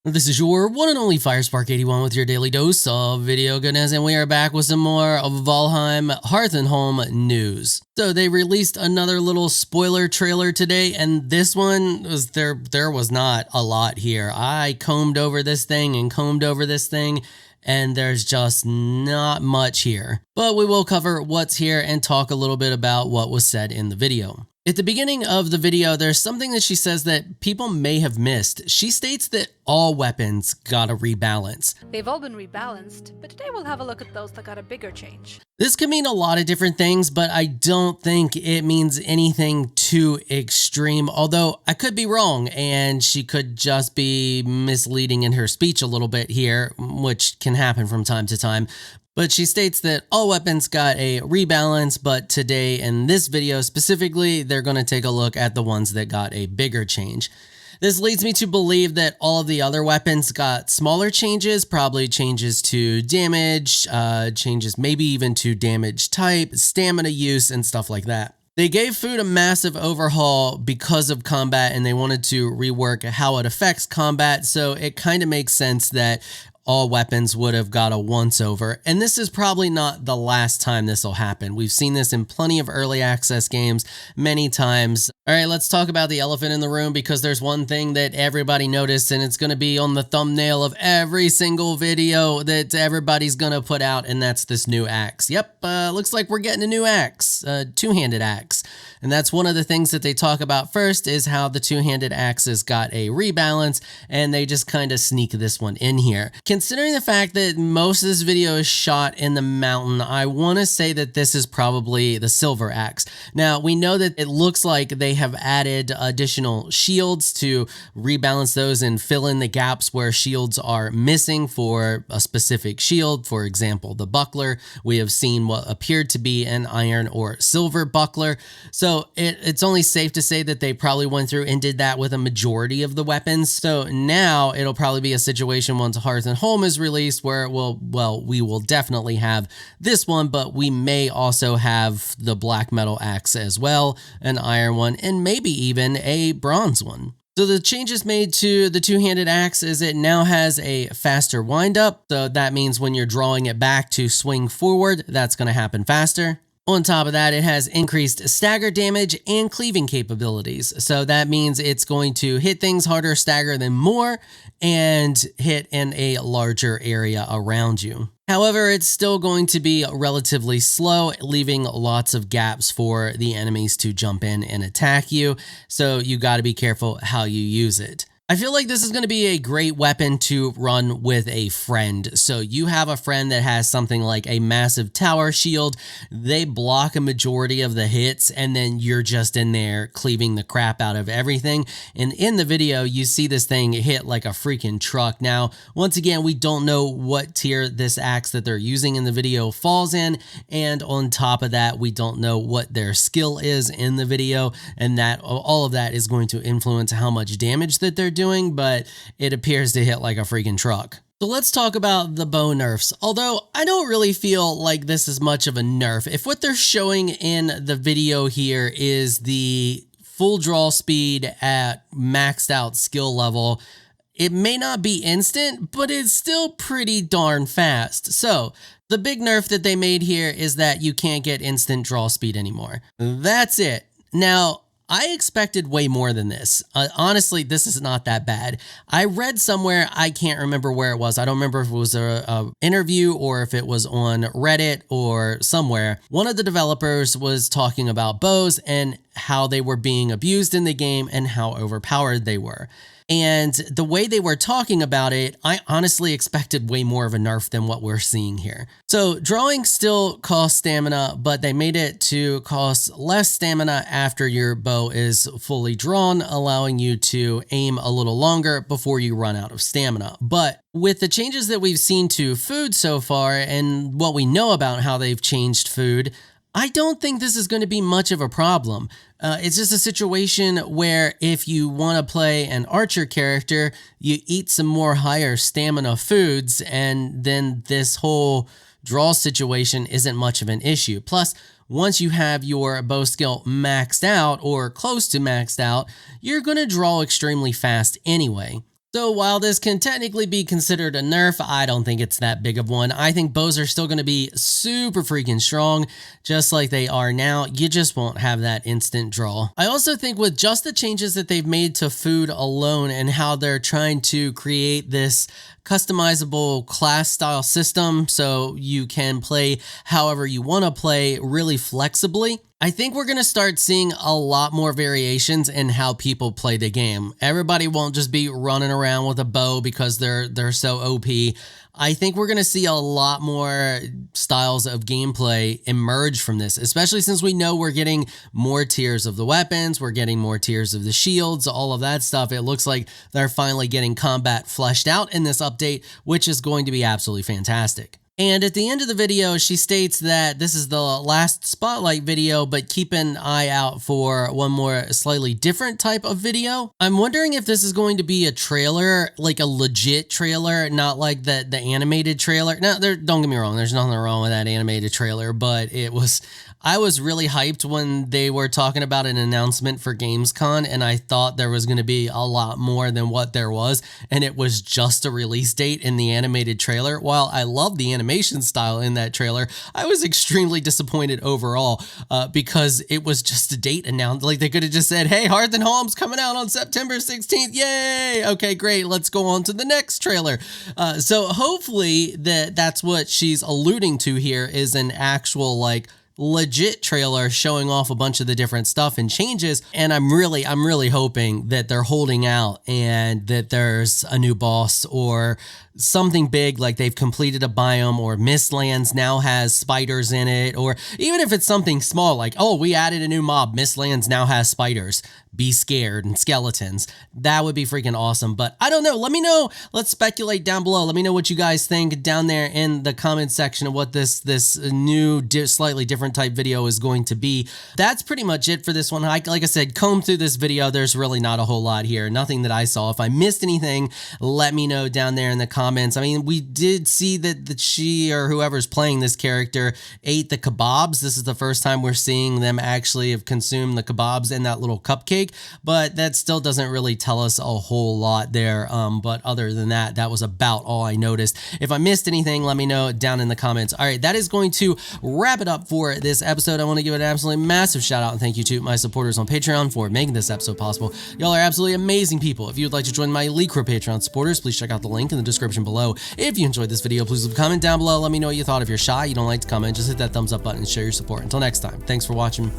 This is your one and only 𝐹irespark81 with your daily dose of video goodness, and we are back with some more of Valheim Hearth and Home news. So they released another little spoiler trailer today, and this one was there was not a lot here. I combed over this thing and combed over this thing, and there's just not much here. But we will cover what's here and talk a little bit about what was said in the video. At the beginning of the video, there's something that she says that people may have missed. She states that all weapons got a rebalance. They've all been rebalanced, but today we'll have a look at those that got a bigger change. This could mean a lot of different things, but I don't think it means anything too extreme, although I could be wrong and she could just be misleading in her speech a little bit here, which can happen from time to time. But she states that all weapons got a rebalance, but today in this video specifically, they're going to take a look at the ones that got a bigger change. This leads me to believe that all of the other weapons got smaller changes, probably changes to damage, changes maybe even to damage type, stamina use, and stuff like that. They gave food a massive overhaul because of combat, and they wanted to rework how it affects combat, so it kind of makes sense that all weapons would have got a once-over, and this is probably not the last time this will happen. We've seen this in plenty of early access games many times. All right, let's talk about the elephant in the room, because there's one thing that everybody noticed, and it's going to be on the thumbnail of every single video that everybody's going to put out, and that's this new axe. Yep, looks like we're getting a new axe, a two-handed axe. And that's one of the things that they talk about first, is how the two-handed axes got a rebalance, and they just kind of sneak this one in here. Considering the fact that most of this video is shot in the mountain, I want to say that this is probably the silver axe. Now, we know that it looks like they have added additional shields to rebalance those and fill in the gaps where shields are missing for a specific shield. For example, the buckler. We have seen what appeared to be an iron or silver buckler. So it's only safe to say that they probably went through and did that with a majority of the weapons. So now it'll probably be a situation once Hearth and Home is released where we will definitely have this one, but we may also have the black metal axe as well, an iron one, and maybe even a bronze one. So the changes made to the two-handed axe is it now has a faster windup. So that means when you're drawing it back to swing forward, that's going to happen faster. On top of that, it has increased stagger damage and cleaving capabilities. So that means it's going to hit things harder, stagger them more, and hit in a larger area around you. However, it's still going to be relatively slow, leaving lots of gaps for the enemies to jump in and attack you. So you got to be careful how you use it. I feel like this is going to be a great weapon to run with a friend. So you have a friend that has something like a massive tower shield. They block a majority of the hits, and then you're just in there cleaving the crap out of everything. And in the video, you see this thing hit like a freaking truck. Now, once again, we don't know what tier this axe that they're using in the video falls in. And on top of that, we don't know what their skill is in the video. And that all of that is going to influence how much damage that they're doing, but it appears to hit like a freaking truck. So let's talk about the bow nerfs. Although I don't really feel like this is much of a nerf. If what they're showing in the video here is the full draw speed at maxed out skill level, it may not be instant, but it's still pretty darn fast. So the big nerf that they made here is that you can't get instant draw speed anymore. That's it. Now, I expected way more than this. Honestly, this is not that bad. I read somewhere, I can't remember where it was. I don't remember if it was a interview or if it was on Reddit or somewhere. One of the developers was talking about bows and how they were being abused in the game and how overpowered they were. And the way they were talking about it, I honestly expected way more of a nerf than what we're seeing here. So drawing still costs stamina, but they made it to cost less stamina after your bow is fully drawn, allowing you to aim a little longer before you run out of stamina. But with the changes that we've seen to food so far and what we know about how they've changed food, I don't think this is going to be much of a problem. It's just a situation where if you want to play an archer character, you eat some more higher stamina foods, and then this whole draw situation isn't much of an issue. Plus, once you have your bow skill maxed out or close to maxed out, you're going to draw extremely fast anyway. So while this can technically be considered a nerf, I don't think it's that big of one. I think bows are still going to be super freaking strong, just like they are now. You just won't have that instant draw. I also think with just the changes that they've made to food alone and how they're trying to create this customizable class style system so you can play however you want to play really flexibly, I think we're going to start seeing a lot more variations in how people play the game. Everybody won't just be running around with a bow because they're so OP. I think we're going to see a lot more styles of gameplay emerge from this, especially since we know we're getting more tiers of the weapons, we're getting more tiers of the shields, all of that stuff. It looks like they're finally getting combat fleshed out in this update, which is going to be absolutely fantastic. And at the end of the video, she states that this is the last spotlight video, but keep an eye out for one more slightly different type of video. I'm wondering if this is going to be a trailer, like a legit trailer, not like the animated trailer. Now, don't get me wrong, there's nothing wrong with that animated trailer, but I was really hyped when they were talking about an announcement for Gamescom, and I thought there was going to be a lot more than what there was, and it was just a release date in the animated trailer. While I love the animation style in that trailer, I was extremely disappointed overall because it was just a date announced. Like, they could have just said, hey, Hearth and Home's coming out on September 16th. Yay! Okay, great. Let's go on to the next trailer. So hopefully that's what she's alluding to here, is an actual, like, legit trailer showing off a bunch of the different stuff and changes. And I'm really hoping that they're holding out and that there's a new boss or something big, like they've completed a biome, or Mistlands now has spiders in it, or even if it's something small like, oh, we added a new mob, Mistlands now has spiders, be scared, and skeletons. That would be freaking awesome. But I don't know. Let me know. Let's speculate down below. Let me know what you guys think down there in the comment section of what this new slightly different type video is going to be. That's pretty much it for this one. Like I said, comb through this video. There's really not a whole lot here. Nothing that I saw. If I missed anything, let me know down there in the comments. I mean, we did see that she or whoever's playing this character ate the kebabs. This is the first time we're seeing them actually have consumed the kebabs in that little cupcake, but that still doesn't really tell us a whole lot there. But other than that, that was about all I noticed. If I missed anything, let me know down in the comments. All right, that is going to wrap it up for this episode. I want to give an absolutely massive shout out and thank you to my supporters on Patreon for making this episode possible. Y'all are absolutely amazing people. If you would like to join my elite crew Patreon supporters, please check out the link in the description below. If you enjoyed this video, please leave a comment down below. Let me know what you thought. If you're shy, you don't like to comment, just hit that thumbs up button and share your support. Until next time, thanks for watching.